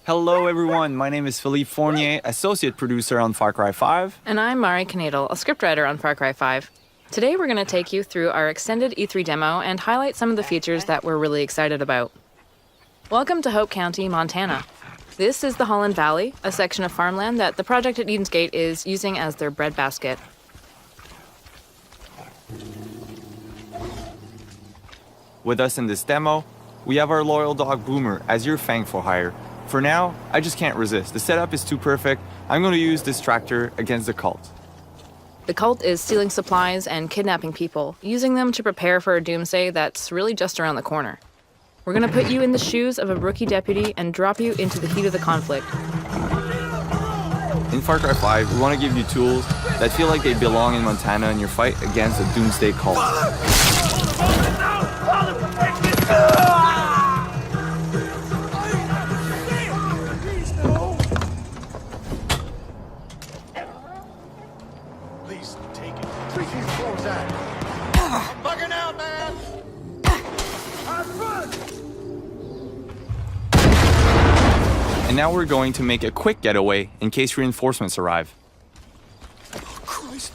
Hello everyone, my name is Philippe Fournier, associate producer on Far Cry 5. And I'm Mari Knadel, a scriptwriter on Far Cry 5. Today we're going to take you through our extended E3 demo and highlight some of the features that we're really excited about. Welcome to Hope County, Montana. This is the Holland Valley, a section of farmland that the project at Eden's Gate is using as their breadbasket. With us in this demo, we have our loyal dog Boomer as your Fang for hire. For now, I just can't resist. The setup is too perfect. I'm going to use this tractor against the cult. The cult is stealing supplies and kidnapping people, using them to prepare for a doomsday that's really just around the corner. We're going to put you in the shoes of a rookie deputy and drop you into the heat of the conflict. In Far Cry 5, we want to give you tools that feel like they belong in Montana in your fight against the doomsday cult. Please take it. What was that? I'm bugging out, man! And now we're going to make a quick getaway in case reinforcements arrive. Oh, Christ,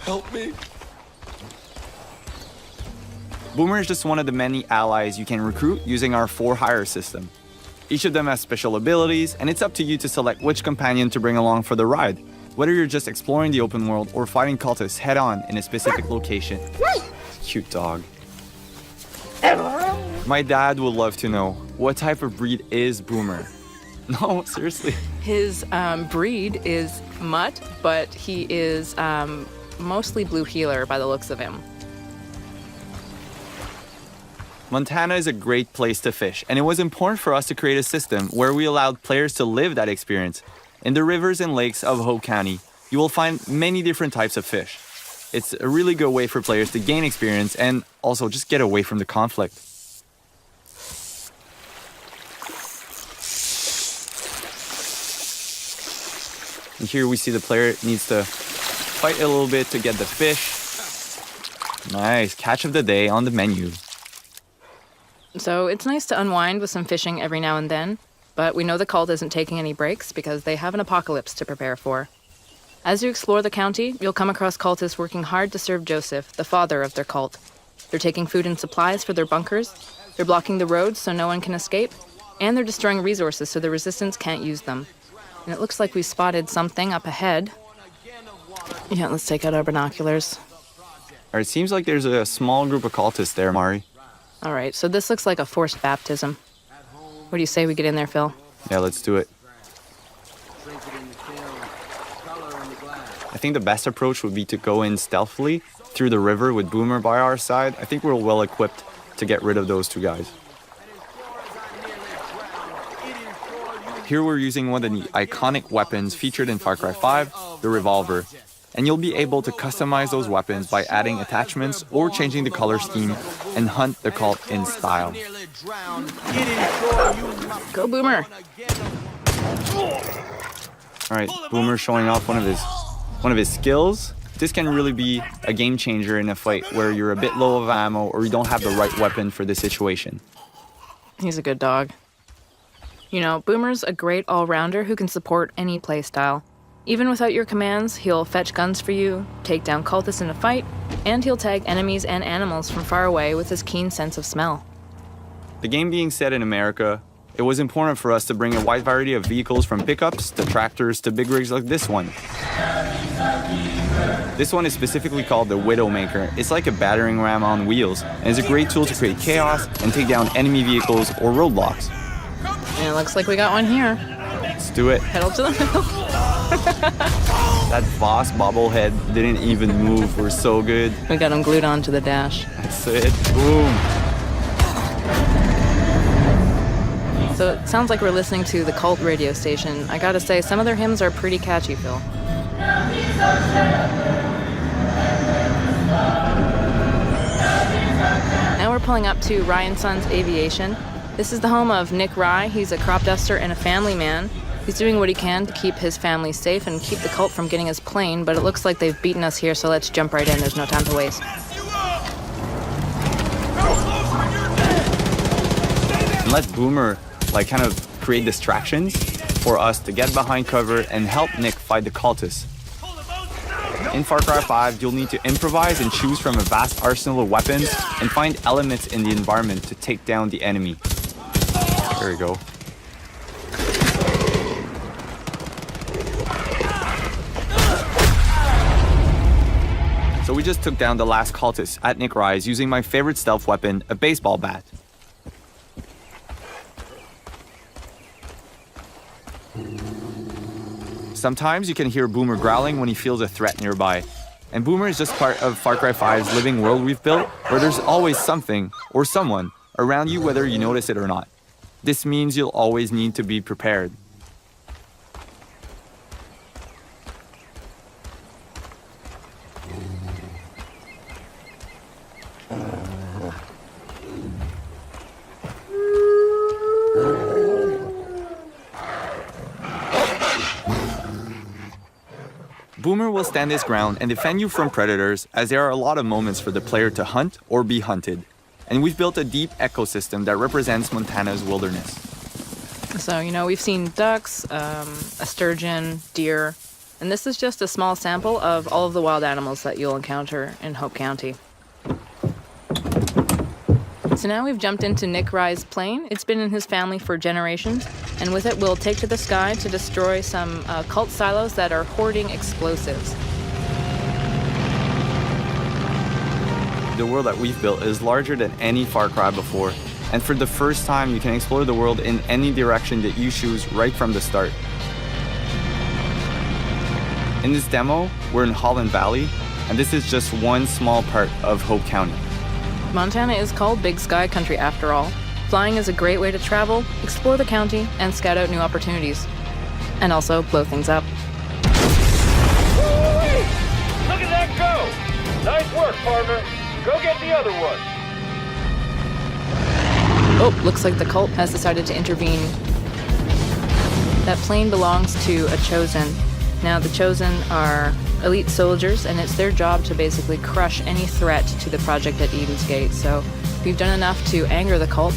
help me. Boomer is just one of the many allies you can recruit using our for-hire system. Each of them has special abilities, and it's up to you to select which companion to bring along for the ride, whether you're just exploring the open world or fighting cultists head-on in a specific location. Cute dog. My dad would love to know, what type of breed is Boomer? No, seriously. His breed is mutt, but he is mostly blue heeler by the looks of him. Montana is a great place to fish, and it was important for us to create a system where we allowed players to live that experience. In the rivers and lakes of Hope County, you will find many different types of fish. It's a really good way for players to gain experience and also just get away from the conflict. And here we see the player needs to fight a little bit to get the fish. Nice, catch of the day on the menu. So it's nice to unwind with some fishing every now and then, but we know the cult isn't taking any breaks because they have an apocalypse to prepare for. As you explore the county, you'll come across cultists working hard to serve Joseph, the father of their cult. They're taking food and supplies for their bunkers, they're blocking the roads so no one can escape, and they're destroying resources so the resistance can't use them. And it looks like we spotted something up ahead. Yeah, let's take out our binoculars. It seems like there's a small group of cultists there, Mari. All right, so this looks like a forced baptism. What do you say we get in there, Phil? Yeah, let's do it. I think the best approach would be to go in stealthily through the river with Boomer by our side. I think we're well equipped to get rid of those two guys. Here we're using one of the iconic weapons featured in Far Cry 5, the revolver. And you'll be able to customize those weapons by adding attachments or changing the color scheme and hunt the cult in style. Go, Boomer! All right, Boomer showing off one of his skills. This can really be a game changer in a fight where you're a bit low of ammo or you don't have the right weapon for the situation. He's a good dog. You know, Boomer's a great all-rounder who can support any playstyle. Even without your commands, he'll fetch guns for you, take down cultists in a fight, and he'll tag enemies and animals from far away with his keen sense of smell. The game being set in America, it was important for us to bring a wide variety of vehicles from pickups to tractors to big rigs like this one. This one is specifically called the Widowmaker. It's like a battering ram on wheels, and is a great tool to create chaos and take down enemy vehicles or roadblocks. And it looks like we got one here. Let's do it. Pedal to the metal. That Voss bobblehead didn't even move. We're so good. We got him glued onto the dash. That's it. Boom. So it sounds like we're listening to the cult radio station. I gotta say, some of their hymns are pretty catchy, Phil. Now we're pulling up to Ryan Sons Aviation. This is the home of Nick Rye. He's a crop duster and a family man. He's doing what he can to keep his family safe and keep the cult from getting his plane, but it looks like they've beaten us here, so let's jump right in. There's no time to waste. And let Boomer kind of create distractions for us to get behind cover and help Nick fight the cultists. In Far Cry 5, you'll need to improvise and choose from a vast arsenal of weapons and find elements in the environment to take down the enemy. There we go. So we just took down the last cultist at Nick Rise using my favorite stealth weapon, a baseball bat. Sometimes you can hear Boomer growling when he feels a threat nearby. And Boomer is just part of Far Cry 5's living world we've built, where there's always something or someone around you whether you notice it or not. This means you'll always need to be prepared. Boomer will stand his ground and defend you from predators, as there are a lot of moments for the player to hunt or be hunted. And we've built a deep ecosystem that represents Montana's wilderness. So, we've seen ducks, a sturgeon, deer, and this is just a small sample of all of the wild animals that you'll encounter in Hope County. So now we've jumped into Nick Rye's plane. It's been in his family for generations, and with it we'll take to the sky to destroy some cult silos that are hoarding explosives. The world that we've built is larger than any Far Cry before, and for the first time you can explore the world in any direction that you choose right from the start. In this demo, we're in Holland Valley, and this is just one small part of Hope County. Montana is called Big Sky Country after all. Flying is a great way to travel, explore the county, and scout out new opportunities. And also blow things up. Woo-wee! Look at that go! Nice work, partner. Go get the other one. Oh, looks like the cult has decided to intervene. That plane belongs to a Chosen. Now, the Chosen are elite soldiers, and it's their job to basically crush any threat to the project at Eden's Gate. So we've done enough to anger the cult.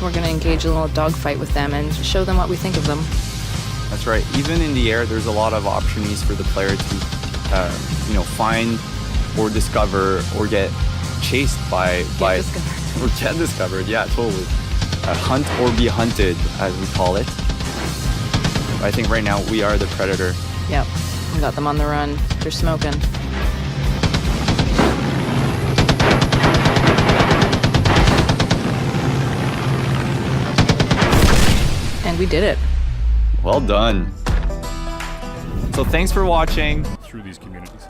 We're going to engage a little dogfight with them and show them what we think of them. That's right. Even in the air, there's a lot of opportunities for the player to, find or discover or get chased by Discovered. or get discovered. Yeah, totally. Hunt or be hunted, as we call it. I think right now we are the predator. Yep, we got them on the run. They're smoking. And we did it. Well done. So thanks for watching. Through these communities.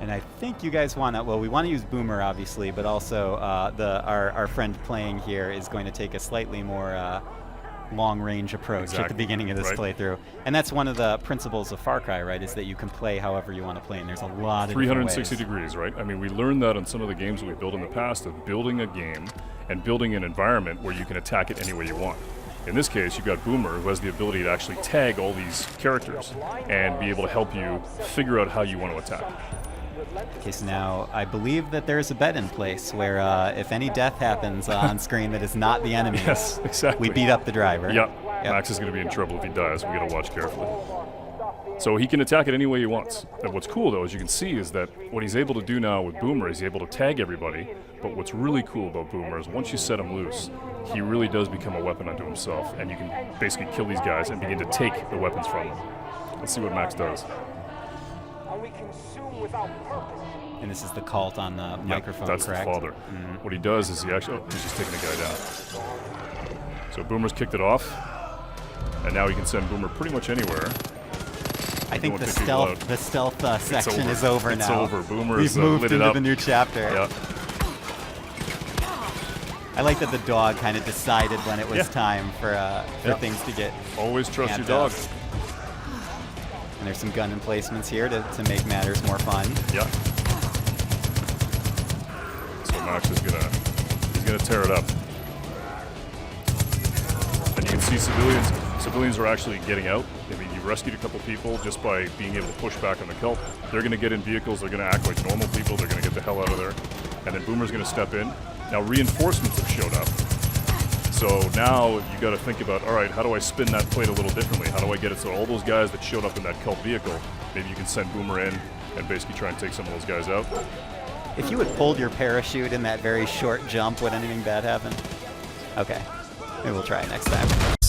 And I think you guys want to, we want to use Boomer, obviously, but also our friend playing here is going to take a slightly more long-range approach at the beginning of this playthrough. And that's one of the principles of Far Cry, right, is that you can play however you want to play, and there's a lot of 360 degrees, right? I mean, we learned that on some of the games that we built in the past of building a game and building an environment where you can attack it any way you want. In this case, you've got Boomer, who has the ability to actually tag all these characters and be able to help you figure out how you want to attack. Okay, so now I believe that there's a bet in place where if any death happens on screen that is not the enemy, Yes, exactly. we beat up the driver. Yep. Max is going to be in trouble if he dies. We got to watch carefully. So he can attack it any way he wants. And what's cool, though, as you can see, is that what he's able to do now with Boomer is he's able to tag everybody. But what's really cool about Boomer is once you set him loose, he really does become a weapon unto himself, and you can basically kill these guys and begin to take the weapons from them. Let's see what Max does. And this is the cult on the microphone, that's correct? the father. Mm-hmm. What he does is he's just taking a guy down. So Boomer's kicked it off, and now he can send Boomer pretty much anywhere. I think the stealth section over. is over It's now. over. Boomer We've has moved lit it into up. the new chapter. Yeah. I like that the dog kind of decided when it was time for things to get Always trust your amped dog. up. And there's some gun emplacements here to make matters more fun. Yeah. So Max is he's gonna tear it up. And you can see civilians are actually getting out. I mean, you rescued a couple people just by being able to push back on the cult. They're gonna get in vehicles, they're gonna act like normal people, they're gonna get the hell out of there. And then Boomer's gonna step in. Now reinforcements have showed up. So now you got to think about, all right, how do I spin that plate a little differently? How do I get it so all those guys that showed up in that cult vehicle, maybe you can send Boomer in and basically try and take some of those guys out? If you had pulled your parachute in that very short jump, would anything bad happen? Okay. Maybe we'll try it next time.